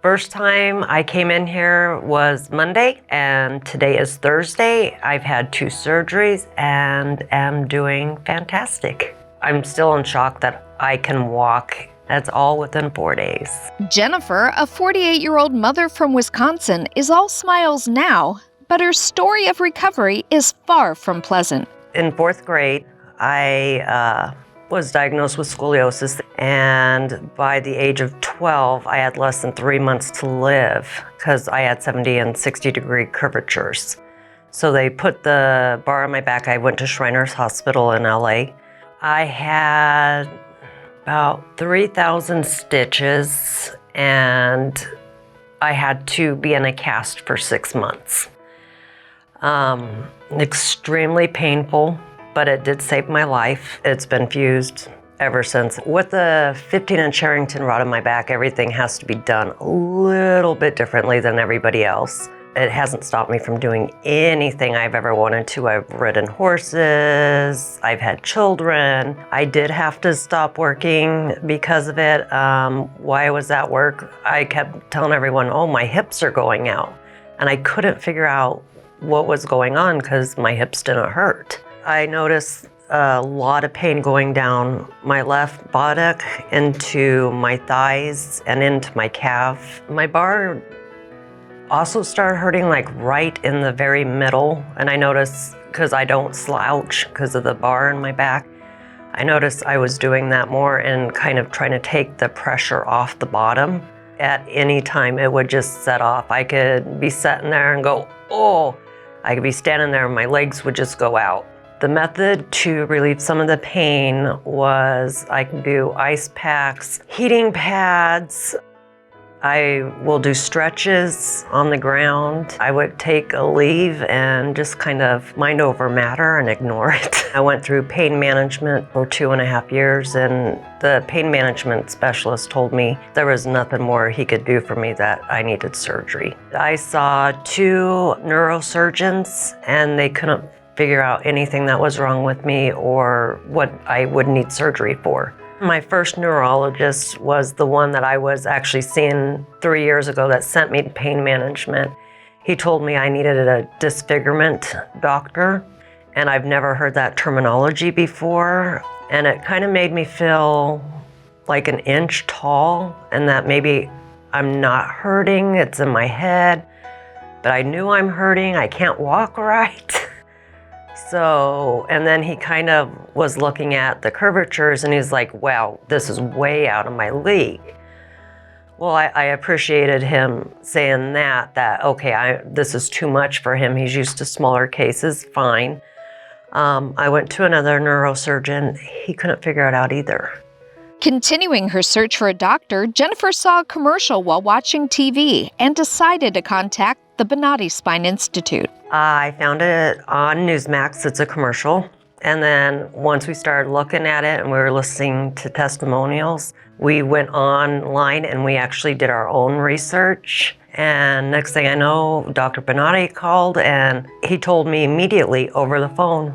First time I came in here was Monday, and today is Thursday. I've had 2 surgeries and am doing fantastic. I'm still in shock that I can walk. That's all within 4 days. Jennifer, a 48-year-old mother from Wisconsin, is all smiles now, but her story of recovery is far from pleasant. In 4th grade, I was diagnosed with scoliosis, and by the age of 12, I had less than 3 months to live because I had 70 and 60 degree curvatures. So they put the bar on my back. I went to Shriners Hospital in LA. I had about 3,000 stitches, and I had to be in a cast for 6 months. Extremely painful, but it did save my life. It's been fused ever since. With the 15-inch Harrington rod in my back, everything has to be done a little bit differently than everybody else. It hasn't stopped me from doing anything I've ever wanted to. I've ridden horses, I've had children. I did have to stop working because of it. Why I was at work, I kept telling everyone, oh, my hips are going out. And I couldn't figure out what was going on because my hips didn't hurt. I noticed a lot of pain going down my left buttock into my thighs and into my calf. My bar also started hurting like right in the very middle, and I noticed, because I don't slouch because of the bar in my back, I noticed I was doing that more and kind of trying to take the pressure off the bottom. At any time it would just set off. I could be sitting there and go, oh. I could be standing there and my legs would just go out. The method to relieve some of the pain was I can do ice packs, heating pads. I will do stretches on the ground. I would take a leave and just kind of mind over matter and ignore it. I went through pain management for 2.5 years, and the pain management specialist told me there was nothing more he could do for me, that I needed surgery. I saw 2 neurosurgeons, and they couldn't figure out anything that was wrong with me or what I would need surgery for. My first neurologist was the one that I was actually seeing 3 years ago that sent me to pain management. He told me I needed a disfigurement doctor, and I've never heard that terminology before. And it kind of made me feel like an inch tall, and that maybe I'm not hurting, it's in my head, but I knew I'm hurting, I can't walk right. So, and then he kind of was looking at the curvatures and he's like, wow, this is way out of my league. Well, I appreciated him saying that okay, this is too much for him. He's used to smaller cases, fine. I went to another neurosurgeon. He couldn't figure it out either. Continuing her search for a doctor, Jennifer saw a commercial while watching TV and decided to contact the Bonati Spine Institute. I found it on Newsmax. It's a commercial. And then once we started looking at it and we were listening to testimonials, we went online and we actually did our own research. And next thing I know, Dr. Bonati called and he told me immediately over the phone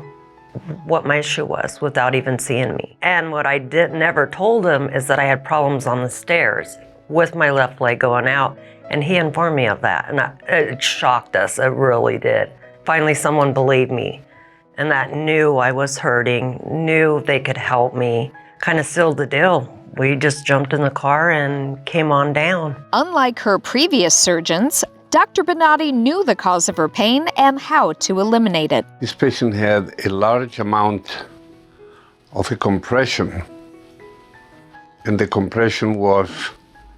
what my issue was without even seeing me. And what I never told him is that I had problems on the stairs with my left leg going out. And he informed me of that, and it shocked us, it really did. Finally, someone believed me, and that knew I was hurting, knew they could help me, kind of sealed the deal. We just jumped in the car and came on down. Unlike her previous surgeons, Dr. Bonati knew the cause of her pain and how to eliminate it. This patient had a large amount of a compression, and the compression was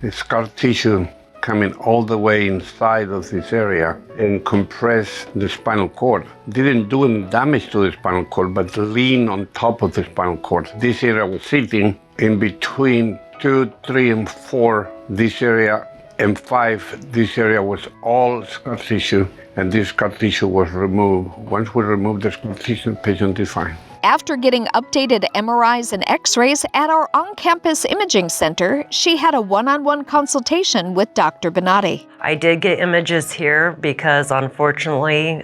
a scar tissue coming all the way inside of this area and compress the spinal cord. Didn't do any damage to the spinal cord, but lean on top of the spinal cord. This area was sitting in between 2, 3, and 4. This area and 5, this area was all scar tissue, and this scar tissue was removed. Once we removed the scar tissue, the patient is fine. After getting updated MRIs and X-rays at our on-campus imaging center, she had a one-on-one consultation with Dr. Bonati. I did get images here because unfortunately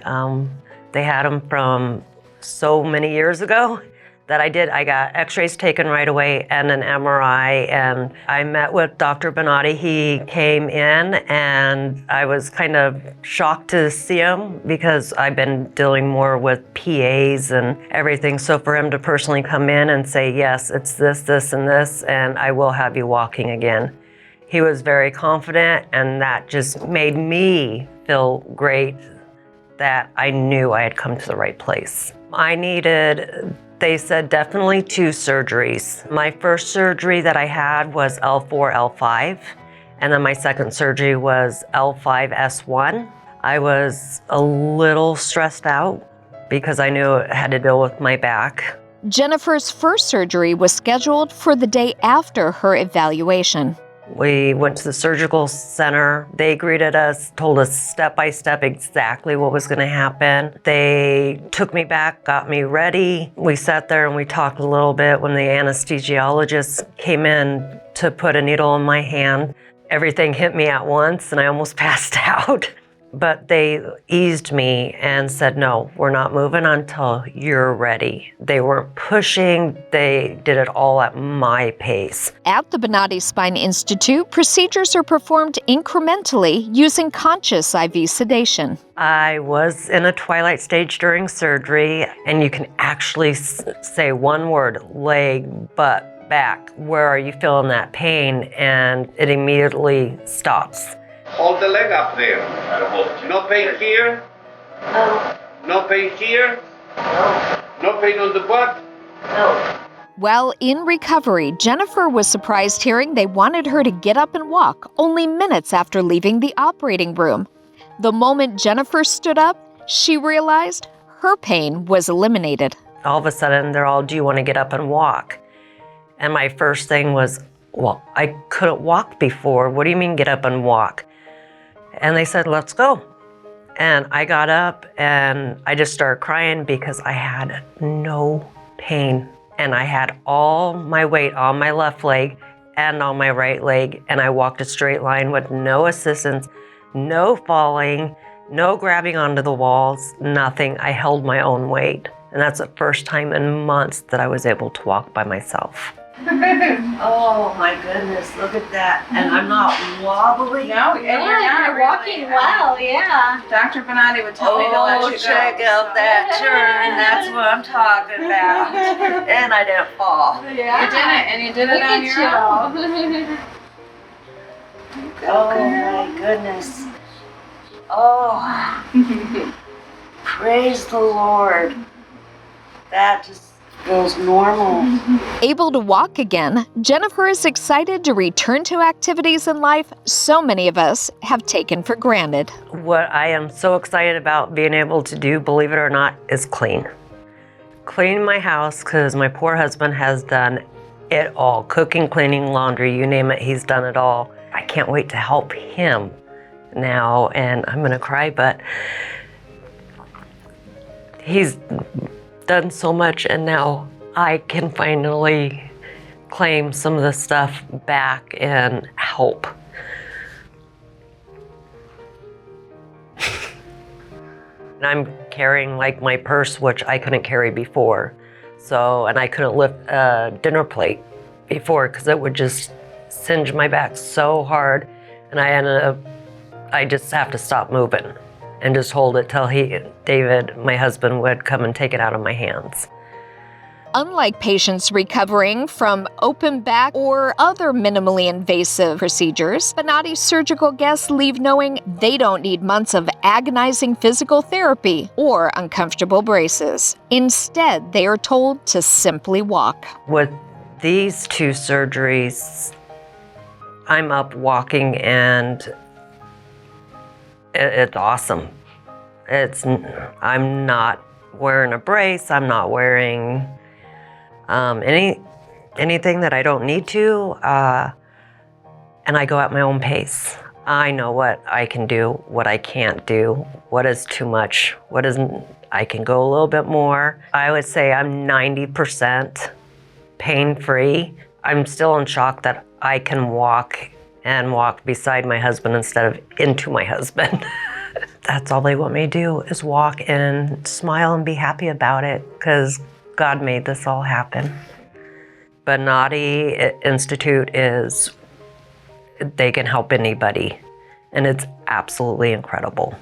they had them from so many years ago that I did. I got x-rays taken right away and an MRI, and I met with Dr. Bonati. He came in and I was kind of shocked to see him because I've been dealing more with PAs and everything. So for him to personally come in and say, yes, it's this, this, and this, and I will have you walking again. He was very confident, and that just made me feel great that I knew I had come to the right place. They said definitely 2 surgeries. My first surgery that I had was L4, L5, and then my second surgery was L5, S1. I was a little stressed out because I knew I had to deal with my back. Jennifer's first surgery was scheduled for the day after her evaluation. We went to the surgical center. They greeted us, told us step by step exactly what was going to happen. They took me back, got me ready. We sat there and we talked a little bit when the anesthesiologist came in to put a needle in my hand. Everything hit me at once and I almost passed out. But they eased me and said, no, we're not moving until you're ready. They weren't pushing. They did it all at my pace. At the Bonati Spine Institute, procedures are performed incrementally using Conscious IV Sedation. I was in a twilight stage during surgery, and you can actually say one word, leg, butt, back. Where are you feeling that pain? And it immediately stops. Hold the leg up there. No pain here? No. No pain here? No. No pain on the butt? No. While in recovery, Jennifer was surprised hearing they wanted her to get up and walk only minutes after leaving the operating room. The moment Jennifer stood up, she realized her pain was eliminated. All of a sudden, they're all, do you want to get up and walk? And my first thing was, well, I couldn't walk before. What do you mean get up and walk? And they said, let's go. And I got up and I just started crying because I had no pain. And I had all my weight on my left leg and on my right leg. And I walked a straight line with no assistance, no falling, no grabbing onto the walls, nothing. I held my own weight. And that's the first time in months that I was able to walk by myself. Oh my goodness, look at that. And I'm not wobbly. No, and you're not you're walking really, well, yeah. Dr. Bonati would tell me to let you go. Check out that turn. That's what I'm talking about. And I didn't fall. Yeah. You did it, and you did it on your own. Oh my goodness. Oh, praise the Lord. That just feels normal. Able to walk again, Jennifer is excited to return to activities in life so many of us have taken for granted. What I am so excited about being able to do, believe it or not, is clean. Clean my house, because my poor husband has done it all. Cooking, cleaning, laundry, you name it, he's done it all. I can't wait to help him now, and I'm gonna cry, but he's done so much, and now I can finally claim some of the stuff back and help. And I'm carrying like my purse, which I couldn't carry before. So, and I couldn't lift a dinner plate before because it would just singe my back so hard. And I just have to stop moving and just hold it till David, my husband, would come and take it out of my hands. Unlike patients recovering from open back or other minimally invasive procedures, Bonati's surgical guests leave knowing they don't need months of agonizing physical therapy or uncomfortable braces. Instead, they are told to simply walk. With these 2 surgeries, I'm up walking and it's awesome. I'm not wearing a brace. I'm not wearing anything that I don't need to. And I go at my own pace. I know what I can do, what I can't do, what is too much, what isn't. I can go a little bit more. I would say I'm 90% pain-free. I'm still in shock that I can walk beside my husband instead of into my husband. That's all they want me to do is walk and smile and be happy about it, because God made this all happen. Bonati Institute they can help anybody, and it's absolutely incredible.